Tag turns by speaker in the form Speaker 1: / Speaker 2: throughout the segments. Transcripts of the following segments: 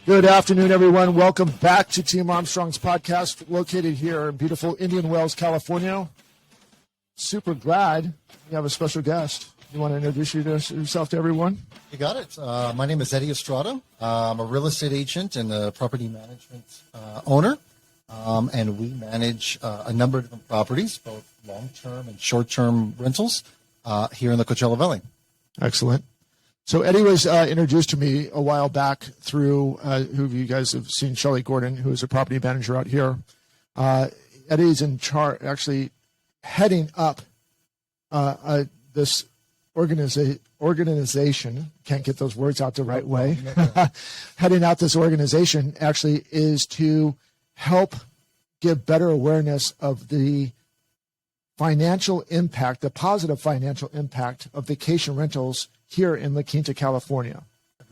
Speaker 1: Good afternoon, everyone. Welcome back to Team Armstrong's podcast, located here in beautiful Indian Wells, California. Super glad you have a special guest. You want to introduce yourself to everyone?
Speaker 2: You got it. My name is Eddy Estrada. I'm a real estate agent and a property management owner. And we manage a number of different properties, both long-term and short-term rentals here in the Coachella Valley.
Speaker 1: Excellent. So Eddy was introduced to me a while back through who you guys have seen, Shelley Gordon, who is a property manager out here. Eddy's in charge, actually heading up this organization. Can't get those words out the right way. Heading out this organization actually is to help give better awareness of the financial impact, the positive financial impact of vacation rentals here in La Quinta, California.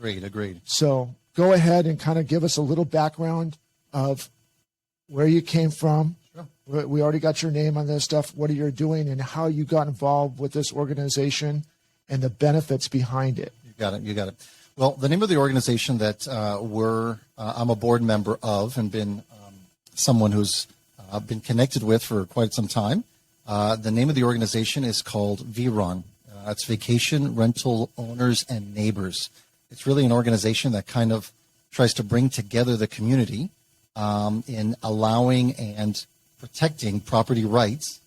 Speaker 2: Agreed.
Speaker 1: So go ahead and kind of give us a little background of where you came from. Sure. We already got your name on this stuff. What are you doing and how you got involved with this organization and the benefits behind it.
Speaker 2: You got it. Well, the name of the organization that I'm a board member of and been someone who's been connected with for quite some time. The name of the organization is called VRON. It's Vacation Rental Owners and Neighbors. It's really an organization that kind of tries to bring together the community in allowing and protecting property rights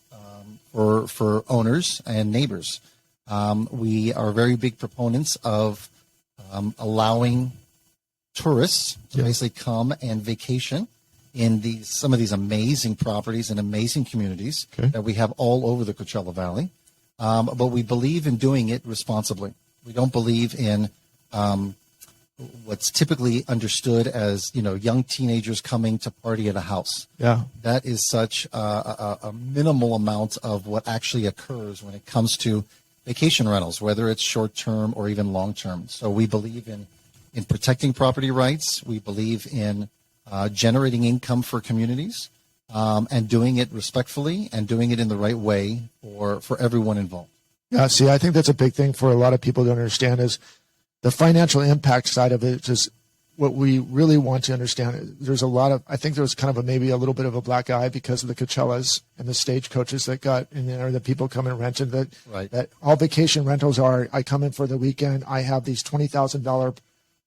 Speaker 2: for owners and neighbors. We are very big proponents of allowing tourists to basically come and vacation in some of these amazing properties and amazing communities that we have all over the Coachella Valley. But we believe in doing it responsibly. We don't believe in what's typically understood as, young teenagers coming to party at a house.
Speaker 1: Yeah.
Speaker 2: That is such a minimal amount of what actually occurs when it comes to vacation rentals, whether it's short-term or even long-term. So we believe in protecting property rights. We believe in generating income for communities. And doing it respectfully and doing it in the right way for everyone involved.
Speaker 1: Yeah, see, I think that's a big thing for a lot of people to understand is the financial impact side of it is what we really want to understand. There's I think there was kind of maybe a little bit of a black eye because of the Coachellas and the stagecoaches that got in there, the people come and rented that all vacation rentals are, I come in for the weekend, I have these $20,000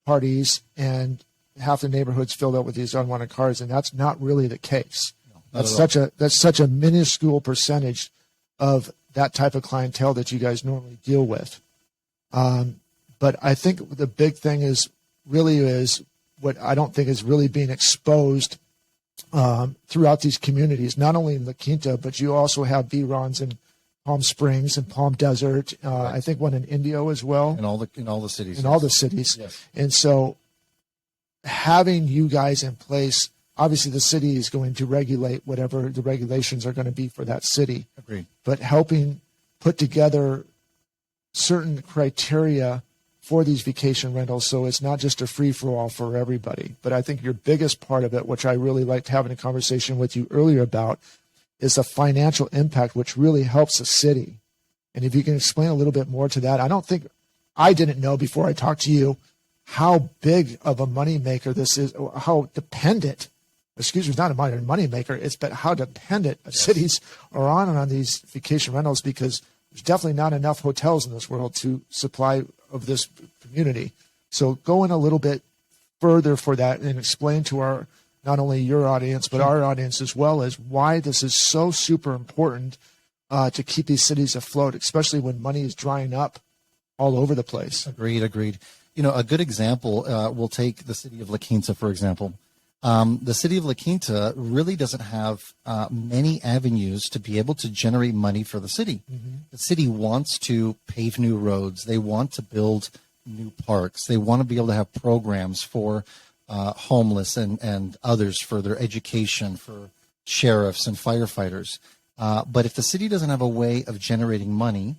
Speaker 1: parties and half the neighborhood's filled up with these unwanted cars, and that's not really the case. That's such a minuscule percentage of that type of clientele that you guys normally deal with. But I think the big thing is what I don't think is really being exposed throughout these communities, not only in La Quinta, but you also have VRONs in Palm Springs and Palm Desert. I think one in Indio as well.
Speaker 2: In all the cities.
Speaker 1: All the cities.
Speaker 2: Yes.
Speaker 1: And so having you guys in place, obviously, the city is going to regulate whatever the regulations are going to be for that city.
Speaker 2: Agreed.
Speaker 1: But helping put together certain criteria for these vacation rentals so it's not just a free-for-all for everybody. But I think your biggest part of it, which I really liked having a conversation with you earlier about, is the financial impact, which really helps the city. And if you can explain a little bit more to that, I didn't know before I talked to you how big of a moneymaker this is, how dependent. It's not a money maker. It's but how dependent cities are on these vacation rentals because there's definitely not enough hotels in this world to supply of this community. So go in a little bit further for that and explain to not only your audience, but our audience as well as why this is so super important to keep these cities afloat, especially when money is drying up all over the place.
Speaker 2: Agreed. A good example, we'll take the city of La Quinta, for example. The city of La Quinta really doesn't have many avenues to be able to generate money for the city. Mm-hmm. The city wants to pave new roads. They want to build new parks. They want to be able to have programs for homeless and others for their education, for sheriffs and firefighters. But if the city doesn't have a way of generating money,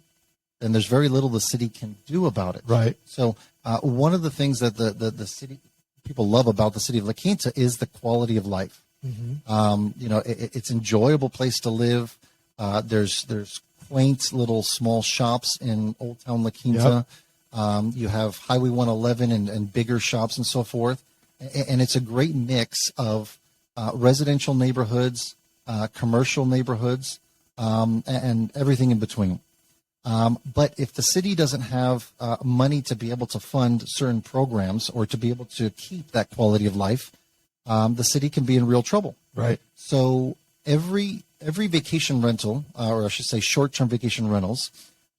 Speaker 2: then there's very little the city can do about it.
Speaker 1: Right.
Speaker 2: So one of the things that the city people love about the city of La Quinta is the quality of life. Mm-hmm. It's an enjoyable place to live. There's quaint little small shops in Old Town La Quinta. Yep. You have Highway 111 and bigger shops and so forth. and it's a great mix of residential neighborhoods, commercial neighborhoods, and everything in between. But if the city doesn't have money to be able to fund certain programs or to be able to keep that quality of life, the city can be in real trouble.
Speaker 1: Right.
Speaker 2: So every vacation rental, or I should say short-term vacation rentals,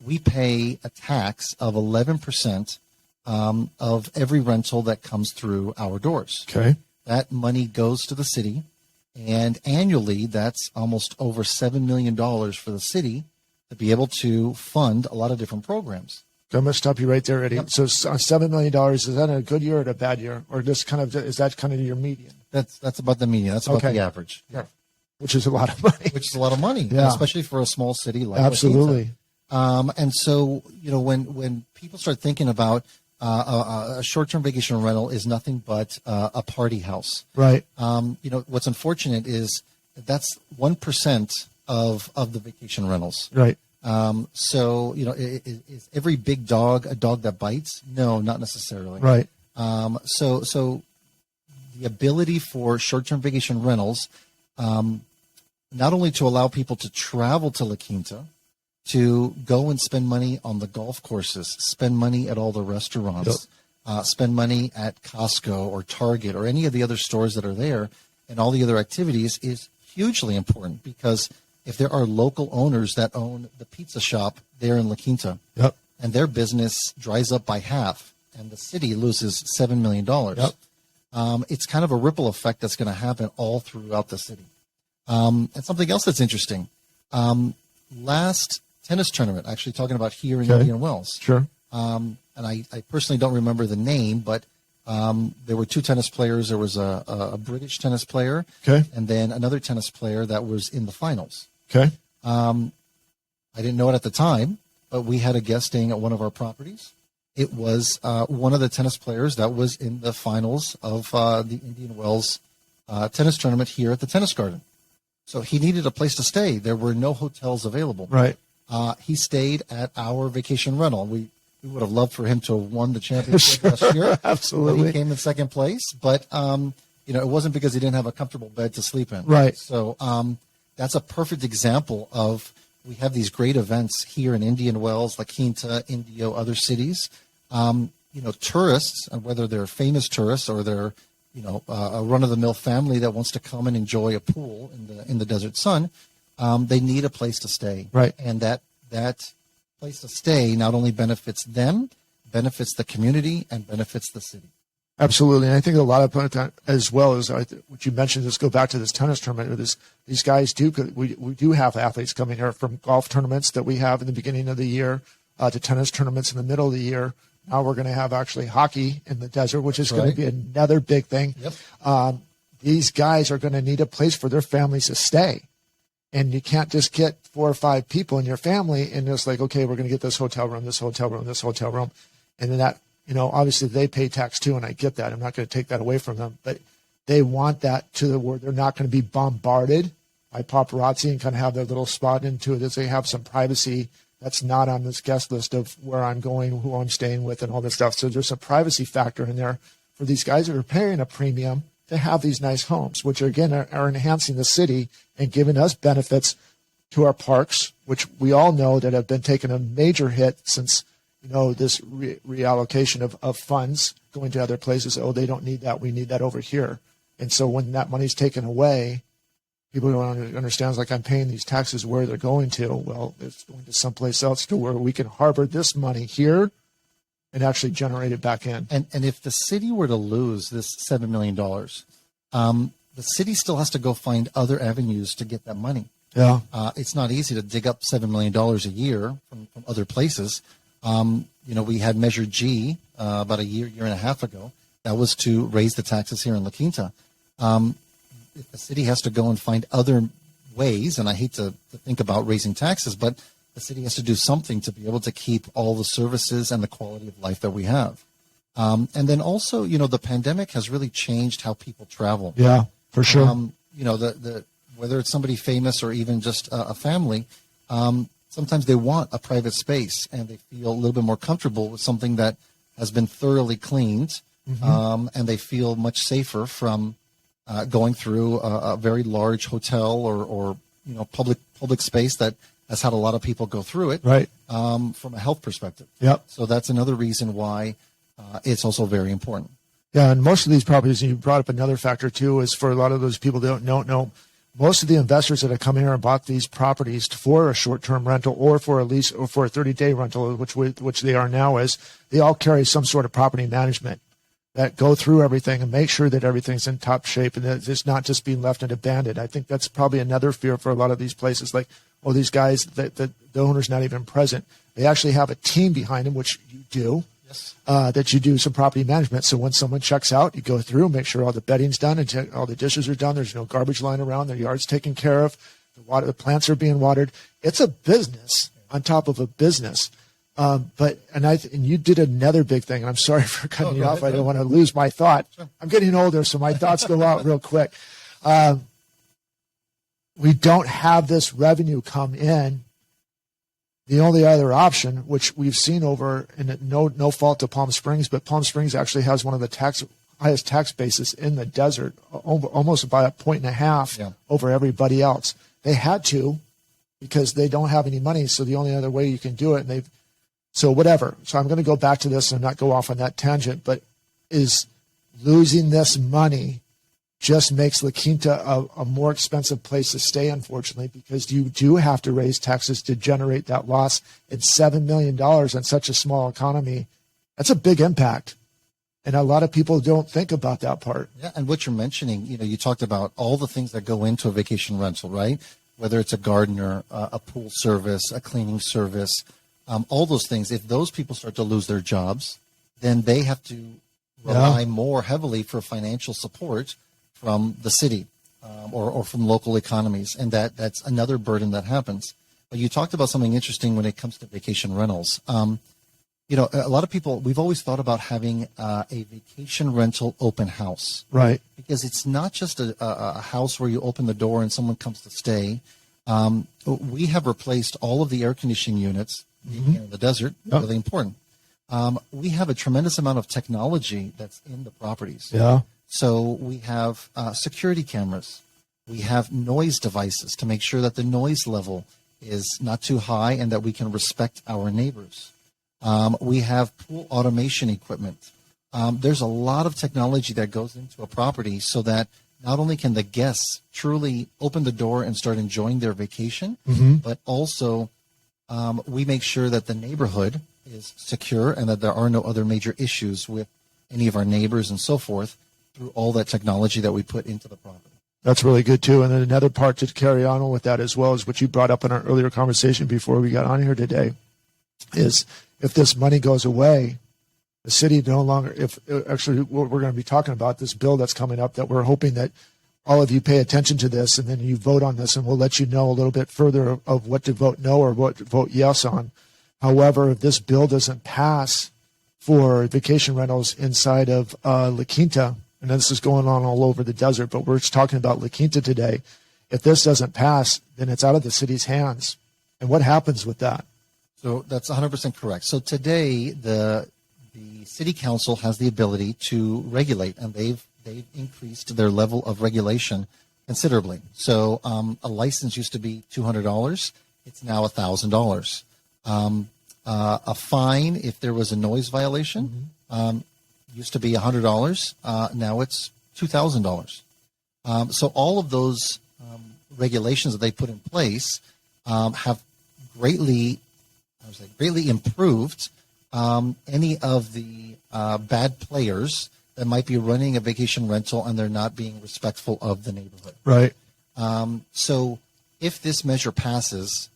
Speaker 2: we pay a tax of 11% of every rental that comes through our doors.
Speaker 1: Okay.
Speaker 2: That money goes to the city, and annually that's almost over $7 million for the city to be able to fund a lot of different programs.
Speaker 1: I'm going to stop you right there, Eddie.
Speaker 2: Yep.
Speaker 1: So $7 million, is that a good year or a bad year? Or just kind of, is that kind of your median?
Speaker 2: That's about the median. That's about the average.
Speaker 1: Yeah. Which is a lot of money.
Speaker 2: Which is a lot of money,
Speaker 1: Yeah.
Speaker 2: especially for a small city like
Speaker 1: Absolutely.
Speaker 2: La Quinta. And so, when people start thinking about a short-term vacation rental is nothing but a party house.
Speaker 1: Right.
Speaker 2: What's unfortunate is that's 1% of the vacation rentals.
Speaker 1: Right.
Speaker 2: So, is every big dog a dog that bites? No, not necessarily.
Speaker 1: Right.
Speaker 2: So the ability for short-term vacation rentals, not only to allow people to travel to La Quinta, to go and spend money on the golf courses, spend money at all the restaurants, spend money at Costco or Target or any of the other stores that are there, and all the other activities is hugely important, because if there are local owners that own the pizza shop there in La Quinta,
Speaker 1: Yep.
Speaker 2: and their business dries up by half, and the city loses $7 million, it's kind of a ripple effect that's going to happen all throughout the city. And something else that's interesting, last tennis tournament, actually talking about here in Indian Wells.
Speaker 1: Sure.
Speaker 2: And I personally don't remember the name, but there were two tennis players. There was a British tennis player, and then another tennis player that was in the finals.
Speaker 1: Okay.
Speaker 2: I didn't know it at the time, but we had a guest staying at one of our properties. It was one of the tennis players that was in the finals of the Indian Wells tennis tournament here at the Tennis Garden. So he needed a place to stay. There were no hotels available.
Speaker 1: Right.
Speaker 2: He stayed at our vacation rental. We would have loved for him to have won the championship last year.
Speaker 1: Absolutely.
Speaker 2: He came in second place, but it wasn't because he didn't have a comfortable bed to sleep in.
Speaker 1: Right.
Speaker 2: So that's a perfect example of, we have these great events here in Indian Wells, La Quinta, Indio, other cities. Tourists, whether they're famous tourists or they're a run-of-the-mill family that wants to come and enjoy a pool in the desert sun, they need a place to stay.
Speaker 1: Right.
Speaker 2: And that place to stay not only benefits them, benefits the community, and benefits the city.
Speaker 1: Absolutely. And I think a lot of that, as well as what you mentioned, just go back to this tennis tournament. These guys we do have athletes coming here from golf tournaments that we have in the beginning of the year to tennis tournaments in the middle of the year. Now we're going to have actually hockey in the desert, which is going to be another big thing.
Speaker 2: Yep.
Speaker 1: These guys are going to need a place for their families to stay. And you can't just get 4 or 5 people in your family and just like, okay, we're going to get this hotel room, this hotel room, this hotel room. And then that, obviously they pay tax too, and I get that. I'm not going to take that away from them. But they want that to where they're not going to be bombarded by paparazzi and kind of have their little spot into it, as they have some privacy that's not on this guest list of where I'm going, who I'm staying with, and all this stuff. So there's a privacy factor in there for these guys that are paying a premium to have these nice homes, which again are enhancing the city and giving us benefits to our parks, which we all know that have been taking a major hit since this reallocation of funds going to other places. Oh, they don't need that. We need that over here. And so when that money's taken away, people don't understand. It's like, I'm paying these taxes, where they're going to. Well, it's going to someplace else to where we can harbor this money here and actually generate it back in.
Speaker 2: And if the city were to lose this $7 million, the city still has to go find other avenues to get that money.
Speaker 1: Yeah.
Speaker 2: It's not easy to dig up $7 million a year from other places. We had Measure G about a year and a half ago. That was to raise the taxes here in La Quinta. If the city has to go and find other ways, and I hate to think about raising taxes, but the city has to do something to be able to keep all the services and the quality of life that we have. And then also, the pandemic has really changed how people travel.
Speaker 1: Yeah, for sure.
Speaker 2: Whether it's somebody famous or even just a family, sometimes they want a private space and they feel a little bit more comfortable with something that has been thoroughly cleaned, and they feel much safer from going through a very large hotel or public space that has had a lot of people go through it,
Speaker 1: Right.
Speaker 2: From a health perspective.
Speaker 1: Yep.
Speaker 2: So that's another reason why it's also very important.
Speaker 1: Yeah, and most of these properties, and you brought up another factor too, is for a lot of those people that don't know, most of the investors that have come here and bought these properties for a short-term rental or for a lease or for a 30-day rental, which they are now, is they all carry some sort of property management that go through everything and make sure that everything's in top shape and that it's not just being left and abandoned. I think that's probably another fear for a lot of these places. Like, oh, these guys, the owner's not even present. They actually have a team behind them, which you do.
Speaker 2: Yes.
Speaker 1: That you do some property management. So when someone checks out, you go through, make sure all the bedding's done and check all the dishes are done. There's no garbage lying around. Their yard's taken care of. The plants are being watered. It's a business on top of a business. And you did another big thing. And I'm sorry for cutting you off. I don't want to lose my thought. Sure. I'm getting older, so my thoughts go out real quick. We don't have this revenue come in. The only other option, which we've seen over, and no fault to Palm Springs, but Palm Springs actually has one of the highest tax bases in the desert, almost about 1.5 over everybody else. They had to because they don't have any money, so the only other way you can do it, so whatever. So I'm going to go back to this and not go off on that tangent, but is losing this money just makes La Quinta a more expensive place to stay, unfortunately, because you do have to raise taxes to generate that loss. It's $7 million on such a small economy. That's a big impact. And a lot of people don't think about that part.
Speaker 2: Yeah, and what you're mentioning, you talked about all the things that go into a vacation rental, right? Whether it's a gardener, a pool service, a cleaning service, all those things. If those people start to lose their jobs, then they have to rely more heavily for financial support from the city or from local economies, and that's another burden that happens. But you talked about something interesting when it comes to vacation rentals. A lot of people, we've always thought about having a vacation rental open house,
Speaker 1: right?
Speaker 2: Because it's not just a house where you open the door and someone comes to stay. We have replaced all of the air conditioning units in the desert. Really important. We have a tremendous amount of technology that's in the properties.
Speaker 1: Yeah.
Speaker 2: So we have security cameras. We have noise devices to make sure that the noise level is not too high and that we can respect our neighbors. We have pool automation equipment. There's a lot of technology that goes into a property so that not only can the guests truly open the door and start enjoying their vacation, but also we make sure that the neighborhood is secure and that there are no other major issues with any of our neighbors and so forth, through all that technology that we put into the property.
Speaker 1: That's really good too. And then another part to carry on with that as well is what you brought up in our earlier conversation before we got on here today, is if this money goes away, the city no longer, actually what we're going to be talking about, this bill that's coming up that we're hoping that all of you pay attention to this and then you vote on this, and we'll let you know a little bit further of what to vote no or what to vote yes on. However, if this bill doesn't pass for vacation rentals inside of La Quinta, and this is going on all over the desert, but we're just talking about La Quinta today. If this doesn't pass, then it's out of the city's hands. And what happens with that?
Speaker 2: So that's 100% correct. So today, the city council has the ability to regulate, and they've increased their level of regulation considerably. So a license used to be $200. It's now $1,000. A fine if there was a noise violation used to be $100. Now it's $2,000. So all of those regulations that they put in place have greatly improved any of the bad players that might be running a vacation rental and they're not being respectful of the neighborhood.
Speaker 1: Right.
Speaker 2: So if this measure passes,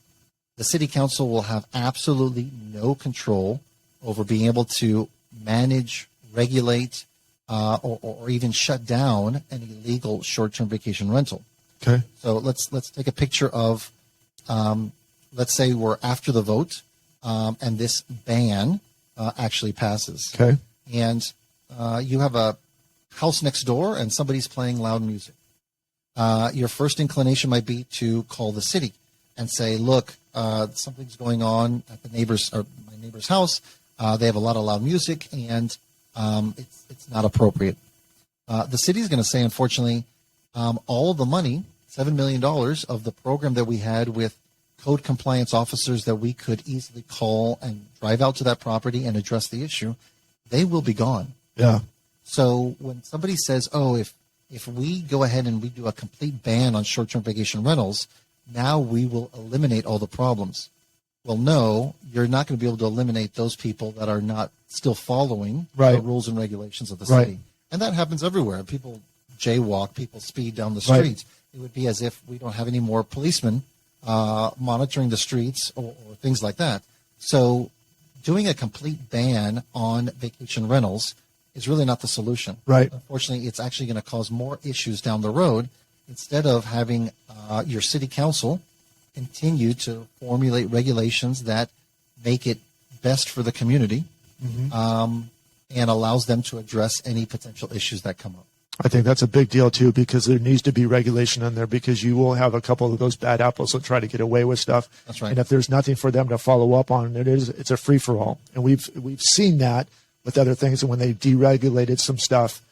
Speaker 2: the city council will have absolutely no control over being able to manage, regulate, or even shut down an illegal short-term vacation rental.
Speaker 1: Okay.
Speaker 2: So let's take a picture of, let's say we're after the vote, and this ban actually passes.
Speaker 1: Okay.
Speaker 2: And you have a house next door, and somebody's playing loud music. Your first inclination might be to call the city and say, "Look, something's going on at my neighbor's house. They have a lot of loud music, and it's not appropriate. The city is going to say, unfortunately, all of the money, $7 million of the program that we had with code compliance officers that we could easily call and drive out to that property and address the issue, they will be gone.
Speaker 1: Yeah.
Speaker 2: So when somebody says, oh, if we go ahead and we do a complete ban on short-term vacation rentals, now we will eliminate all the problems. Well, no, you're not going to be able to eliminate those people that are not still following the rules and regulations of the city. And that happens everywhere. People jaywalk, people speed down the streets. It would be as if we don't have any more policemen monitoring the streets or things like that. So doing a complete ban on vacation rentals is really not the solution.
Speaker 1: Right.
Speaker 2: Unfortunately, it's actually going to cause more issues down the road instead of having your city council continue to formulate regulations that make it best for the community and allows them to address any potential issues that come up.
Speaker 1: I think that's a big deal too, because there needs to be regulation in there, because you will have a couple of those bad apples that try to get away with stuff.
Speaker 2: That's right.
Speaker 1: And if there's nothing for them to follow up on, it's a free for all. And we've seen that with other things. And when they deregulated some stuff,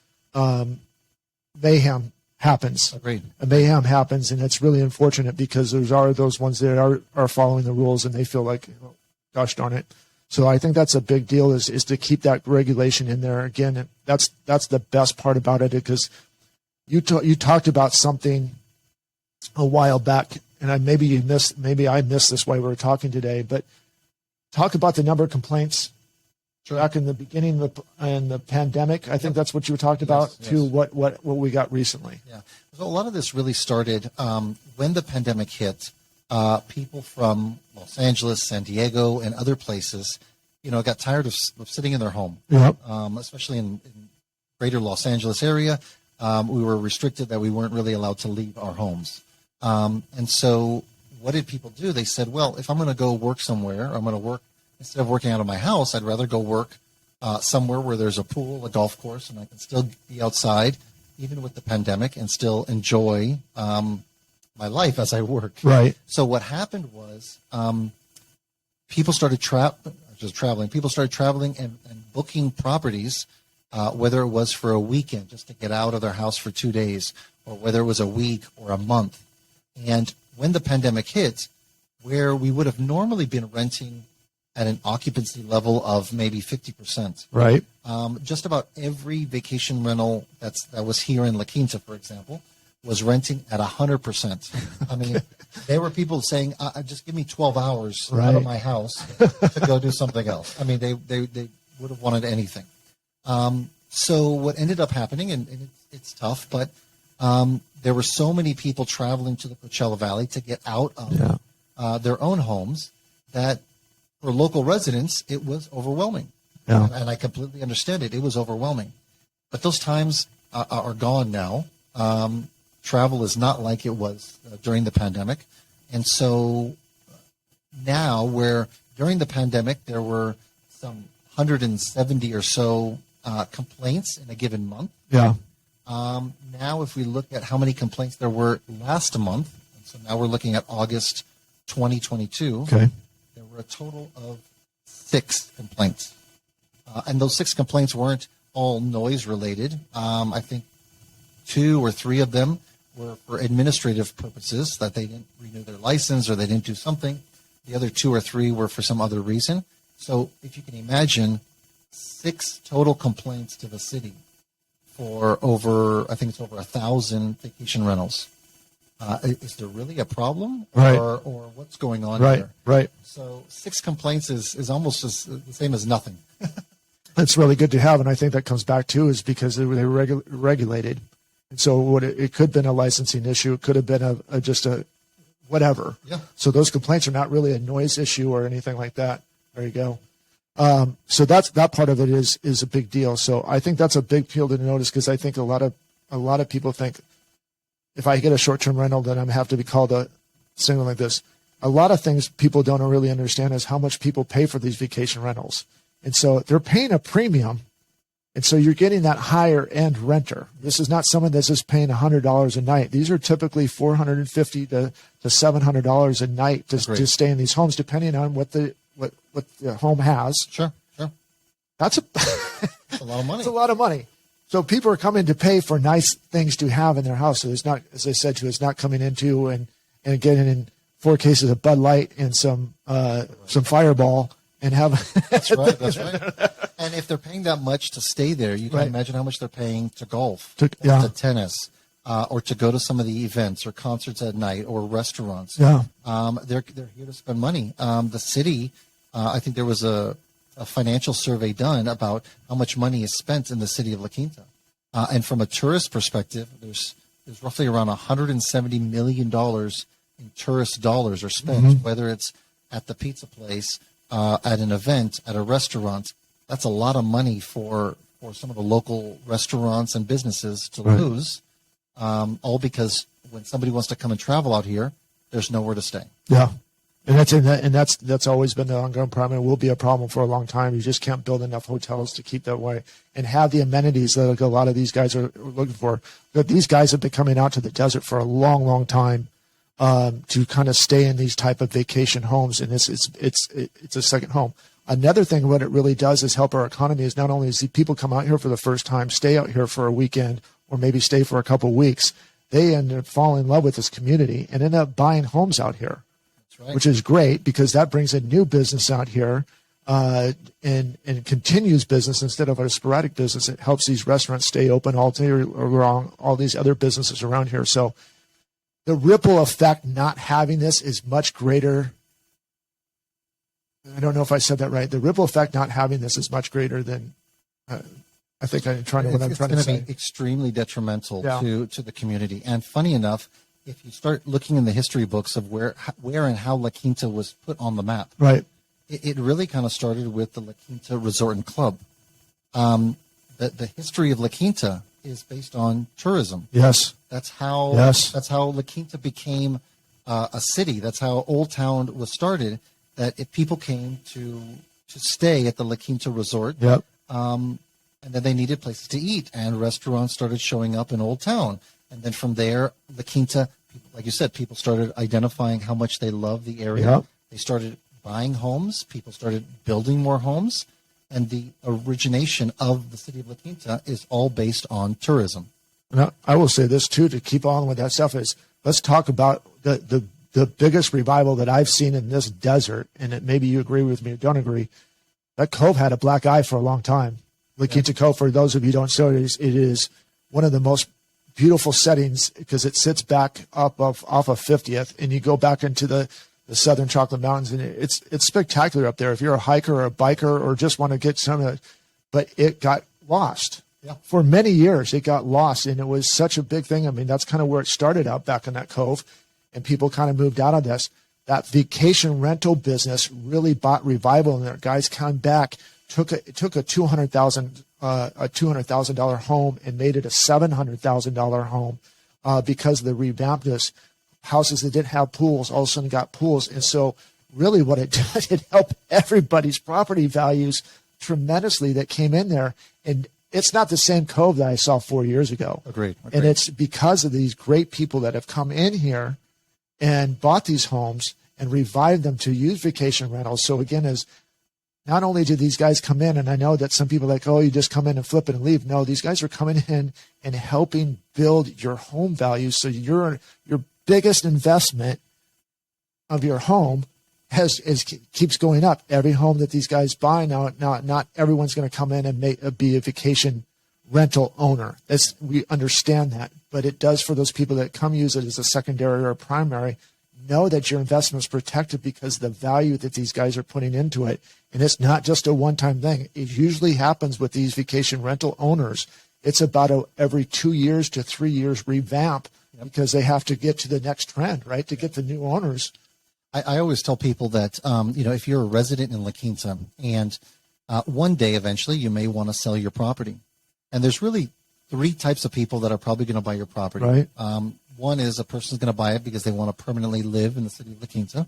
Speaker 1: mayhem happens.
Speaker 2: Agreed.
Speaker 1: Mayhem happens, and it's really unfortunate because there are those ones that are following the rules and they feel like, oh, gosh darn it. So I think that's a big deal is to keep that regulation in there. Again, that's the best part about it, because you talked about something a while back, and maybe I missed this while we were talking today, but talk about the number of complaints back in the beginning of the pandemic. I think that's what you talked about to what we got recently.
Speaker 2: Yeah. So a lot of this really started when the pandemic hit. People from Los Angeles, San Diego, and other places, got tired of sitting in their home, especially in greater Los Angeles area. We were restricted that we weren't really allowed to leave our homes. And so what did people do? They said, well, if I'm going to go work somewhere, I'm going to work, instead of working out of my house, I'd rather go work somewhere where there's a pool, a golf course, and I can still be outside, even with the pandemic, and still enjoy my life as I work.
Speaker 1: Right.
Speaker 2: So what happened was people started traveling. People started traveling and booking properties, whether it was for a weekend just to get out of their house for 2 days, or whether it was a week or a month. And when the pandemic hit, where we would have normally been renting at an occupancy level of maybe 50%.
Speaker 1: Right.
Speaker 2: Just about every vacation rental that was here in La Quinta, for example, was renting at 100%. I mean, there were people saying, just give me 12 hours out of my house to go do something else. I mean, they would have wanted anything. So what ended up happening, and it's tough, but there were so many people traveling to the Coachella Valley to get out of their own homes that for local residents, it was overwhelming. Yeah. And I completely understand it. It was overwhelming. But those times are gone now. Travel is not like it was during the pandemic. And so now, where during the pandemic there were some 170 or so complaints in a given month.
Speaker 1: Yeah.
Speaker 2: Now, if we look at how many complaints there were last month, and so now we're looking at August 2022, there were a total of 6 complaints. And those 6 complaints weren't all noise related. I think 2 or 3 of them were for administrative purposes, that they didn't renew their license or they didn't do something. The other 2 or 3 were for some other reason. So if you can imagine, 6 total complaints to the city for over, I think it's over 1,000 vacation rentals. Is there really a problem, or what's going on here? Right. So 6 complaints is almost the same as nothing.
Speaker 1: It's really good to have, and I think that comes back to is because they were regulated. And so it could have been a licensing issue. It could have been just a whatever.
Speaker 2: Yeah.
Speaker 1: So those complaints are not really a noise issue or anything like that. There you go. So that part of it is a big deal. So I think that's a big deal to notice, because I think a lot of people think if I get a short-term rental, then I'm have to be called a something like this. A lot of things people don't really understand is how much people pay for these vacation rentals. And so they're paying a premium. And so you're getting that higher end renter. This is not someone that's just paying $100 a night. These are typically $450 to $700 a night to stay in these homes, depending on what the home has.
Speaker 2: Sure.
Speaker 1: That's
Speaker 2: a lot of money.
Speaker 1: It's a lot of money. So people are coming to pay for nice things to have in their house. So it's not, as I said to you, it's not coming into and getting in 4 cases of Bud Light and some Fireball and have.
Speaker 2: That's right. That's right. And if they're paying that much to stay there, you can imagine how much they're paying to golf, to tennis, or to go to some of the events or concerts at night or restaurants.
Speaker 1: Yeah.
Speaker 2: They're here to spend money. The city, I think there was a financial survey done about how much money is spent in the city of La Quinta. And from a tourist perspective, there's roughly around $170 million in tourist dollars are spent, whether it's at the pizza place, at an event, at a restaurant. That's a lot of money for some of the local restaurants and businesses to lose, all because when somebody wants to come and travel out here, there's nowhere to stay.
Speaker 1: Yeah. And that's always been the ongoing problem. It will be a problem for a long time. You just can't build enough hotels to keep that way and have the amenities that a lot of these guys are looking for. But these guys have been coming out to the desert for a long, long time to kind of stay in these type of vacation homes, and it's a second home. Another thing, what it really does is help our economy. Is not only is people come out here for the first time, stay out here for a weekend, or maybe stay for a couple of weeks, they end up falling in love with this community and end up buying homes out here. Right. Which is great because that brings a new business out here and continues business instead of a sporadic business. It helps these restaurants stay open all day around all these other businesses around here. So the ripple effect not having this is much greater. I don't know if I said that right. The ripple effect not having this is much greater than I think I'm trying to say. It's going to
Speaker 2: be extremely detrimental to the community. And funny enough, if you start looking in the history books of where and how La Quinta was put on the map,
Speaker 1: right,
Speaker 2: it really kind of started with the La Quinta Resort and Club. The history of La Quinta is based on tourism.
Speaker 1: Yes,
Speaker 2: that's how La Quinta became a city. That's how Old Town was started. That if people came to stay at the La Quinta Resort, and then they needed places to eat, and restaurants started showing up in Old Town. And then from there, La Quinta, like you said, people started identifying how much they love the area.
Speaker 1: Yep.
Speaker 2: They started buying homes. People started building more homes. And the origination of the city of La Quinta is all based on tourism.
Speaker 1: Now, I will say this, too, to keep on with that stuff, is let's talk about the biggest revival that I've seen in this desert, and maybe you agree with me or don't agree. That cove had a black eye for a long time. La Quinta Cove, for those of you who don't know, it is one of the most beautiful settings because it sits back off of 50th, and you go back into the Southern Chocolate Mountains, and it's spectacular up there if you're a hiker or a biker or just want to get some. But it got lost for many years. It got lost, and it was such a big thing. I mean, that's kind of where it started out back in that cove, and people kind of moved out of this. That vacation rental business really brought revival in there. Guys came back, took a $200,000 home and made it a $700,000 home because of the revamped this. Houses that didn't have pools all of a sudden got pools. And so really what it did, it helped everybody's property values tremendously that came in there. And it's not the same cove that I saw 4 years ago.
Speaker 2: Agreed.
Speaker 1: And it's because of these great people that have come in here and bought these homes and revived them to use vacation rentals. So again, as not only do these guys come in, and I know that some people are like, oh, you just come in and flip it and leave. No, these guys are coming in and helping build your home value. So your biggest investment of your home keeps going up. Every home that these guys buy now, not everyone's going to come in and be a vacation rental owner. We understand that, but it does for those people that come use it as a secondary or a primary. Know that your investment is protected because of the value that these guys are putting into it. And it's not just a one-time thing. It usually happens with these vacation rental owners. It's about every 2 years to 3 years revamp because they have to get to the next trend, right, to get the new owners.
Speaker 2: I always tell people that, if you're a resident in La Quinta and one day eventually you may want to sell your property. And there's really 3 types of people that are probably going to buy your property.
Speaker 1: Right.
Speaker 2: One is a person's going to buy it because they want to permanently live in the city of La Quinta.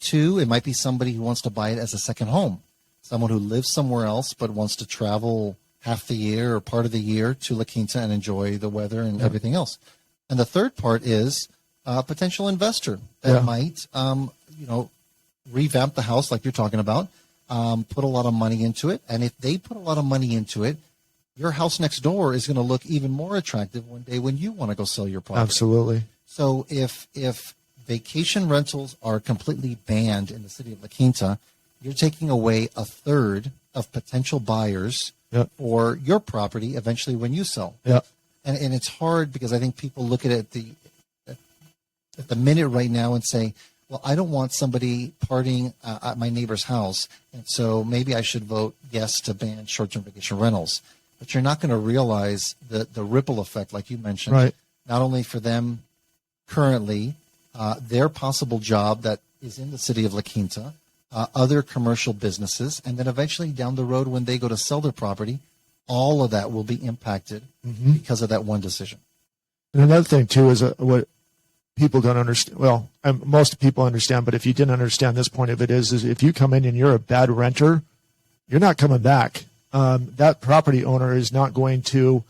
Speaker 2: 2, it might be somebody who wants to buy it as a second home, someone who lives somewhere else but wants to travel half the year or part of the year to La Quinta and enjoy the weather and everything else. And the third part is a potential investor that might, revamp the house like you're talking about, put a lot of money into it. And if they put a lot of money into it, your house next door is going to look even more attractive one day when you want to go sell your property.
Speaker 1: Absolutely.
Speaker 2: So if vacation rentals are completely banned in the city of La Quinta, you're taking away a third of potential buyers for your property eventually when you sell.
Speaker 1: Yep.
Speaker 2: And it's hard because I think people look at it at the minute right now and say, well, I don't want somebody partying at my neighbor's house, and so maybe I should vote yes to ban short-term vacation rentals. But you're not going to realize the ripple effect, like you mentioned,
Speaker 1: right,
Speaker 2: not only for them currently, their possible job that is in the city of La Quinta, other commercial businesses, and then eventually down the road when they go to sell their property, all of that will be impacted because of that one decision.
Speaker 1: And another thing, too, is what people don't understand. Well, most people understand, but if you didn't understand this point of it is if you come in and you're a bad renter, you're not coming back. That property owner is not going to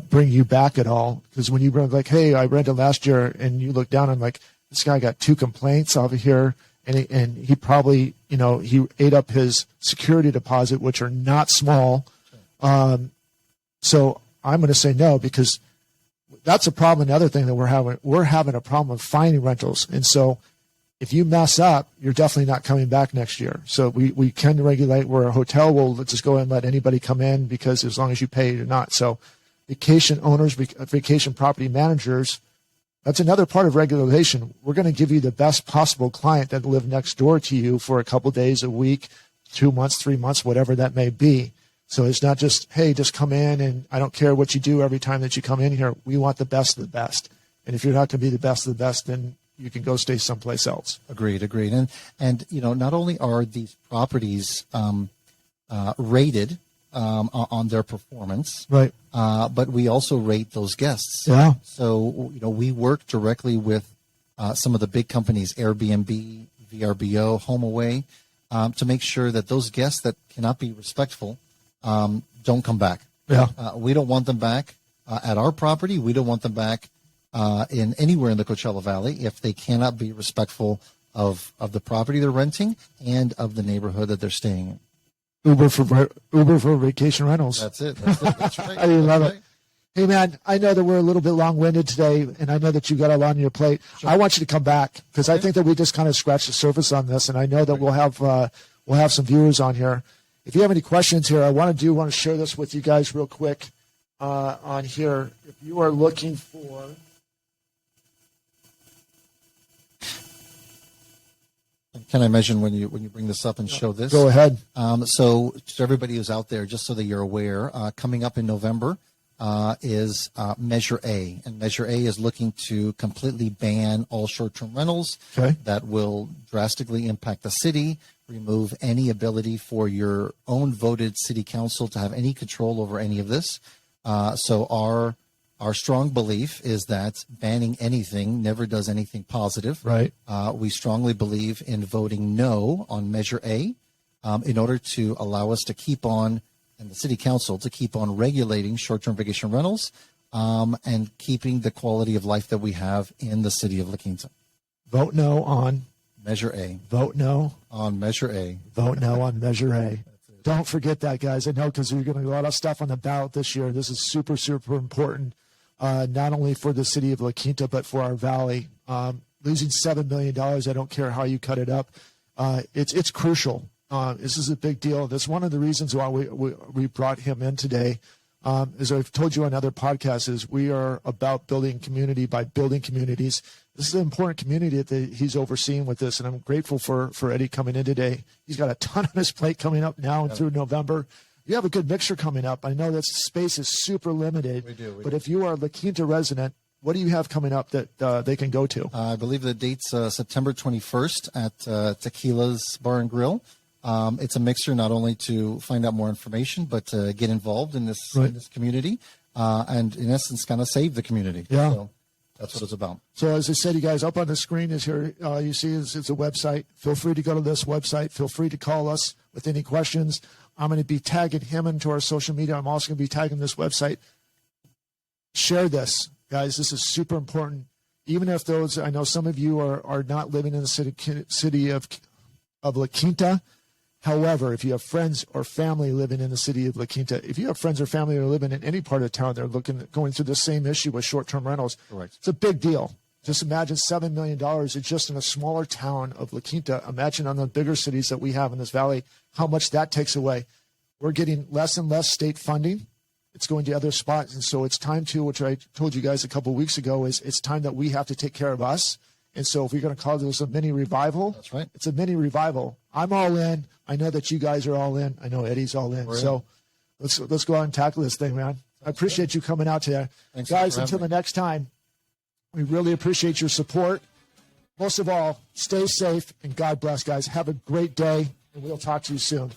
Speaker 1: bring you back at all. Because when you bring like, hey, I rented last year, and you look down and like, this guy got 2 complaints over here, and he probably, he ate up his security deposit, which are not small. So I'm going to say no, because that's a problem. Another thing that we're having a problem of finding rentals. And so if you mess up, you're definitely not coming back next year. So we can regulate where a hotel will just go and let anybody come in, because as long as you pay, you're not. So vacation owners, vacation property managers, that's another part of regulation. We're going to give you the best possible client that will live next door to you for a couple days, a week, 2 months, 3 months, whatever that may be. So it's not just, hey, just come in and I don't care what you do every time that you come in here. We want the best of the best. And if you're not going to be the best of the best, then you can go stay someplace else.
Speaker 2: Agreed. And not only are these properties rated on their performance,
Speaker 1: right,
Speaker 2: but we also rate those guests.
Speaker 1: Yeah.
Speaker 2: So, we work directly with some of the big companies, Airbnb, VRBO, HomeAway, to make sure that those guests that cannot be respectful don't come back.
Speaker 1: Yeah.
Speaker 2: We don't want them back at our property. We don't want them back in anywhere in the Coachella Valley if they cannot be respectful of the property they're renting and of the neighborhood that they're staying in.
Speaker 1: Uber for vacation rentals.
Speaker 2: That's it. That's right.
Speaker 1: I love it. Hey, man, I know that we're a little bit long-winded today, and I know that you got a lot on your plate. Sure. I want you to come back, because I think that we just kind of scratched the surface on this, and I know that we'll have some viewers on here. If you have any questions here, I want to share this with you guys real quick on here. If you are looking for...
Speaker 2: Can I mention when you bring this up and show this?
Speaker 1: Go ahead.
Speaker 2: So to everybody who's out there, just so that you're aware, coming up in November is Measure A. And Measure A is looking to completely ban all short-term rentals.
Speaker 1: Okay. That
Speaker 2: will drastically impact the city, remove any ability for your own voted city council to have any control over any of this. So our strong belief is that banning anything never does anything positive.
Speaker 1: Right.
Speaker 2: We strongly believe in voting no on Measure A in order to allow us to keep on, and the city council to keep on regulating short-term vacation rentals and keeping the quality of life that we have in the city of La Quinta.
Speaker 1: Vote no on
Speaker 2: Measure A.
Speaker 1: Vote no
Speaker 2: on Measure A.
Speaker 1: Vote no on Measure A. Don't forget that, guys. I know, because we're going to get a lot of stuff on the ballot this year. This is super, super important. Not only for the city of La Quinta, but for our valley. Losing $7 million, I don't care how you cut it up. It's crucial. This is a big deal. That's one of the reasons why we brought him in today. As I've told you on other podcasts, is we are about building community by building communities. This is an important community that he's overseeing with this, and I'm grateful for Eddy coming in today. He's got a ton on his plate coming up now and through November. You have a good mixture coming up. I know that space is super limited.
Speaker 2: We do.
Speaker 1: But if you are a La Quinta resident, what do you have coming up that they can go to?
Speaker 2: I believe the date's September 21st at Tequila's Bar and Grill. It's a mixture not only to find out more information, but to get involved in this community and, in essence, kind of save the community.
Speaker 1: Yeah.
Speaker 2: So that's what it's about.
Speaker 1: So as I said, you guys, up on the screen is here. You see it's a website. Feel free to go to this website. Feel free to call us with any questions. I'm going to be tagging him into our social media. I'm also going to be tagging this website. Share this, guys. This is super important. Even if I know some of you are not living in the city of La Quinta. However, if you have friends or family living in the city of La Quinta, if you have friends or family that are living in any part of town, they're going through the same issue with short-term rentals.
Speaker 2: Correct.
Speaker 1: It's a big deal. Just imagine $7 million is just in a smaller town of La Quinta. Imagine on the bigger cities that we have in this valley, how much that takes away. We're getting less and less state funding. It's going to other spots. And so it's time to, which I told you guys a couple of weeks ago, is it's time that we have to take care of us. And so if we're going to call this a mini revival,
Speaker 2: that's right.
Speaker 1: It's a mini revival. I'm all in. I know that you guys are all in. I know Eddie's all in. So let's go out and tackle this thing, man. I appreciate you coming out today.
Speaker 2: Thanks,
Speaker 1: guys, until the next time, we really appreciate your support. Most of all, stay safe and God bless, guys. Have a great day, and we'll talk to you soon.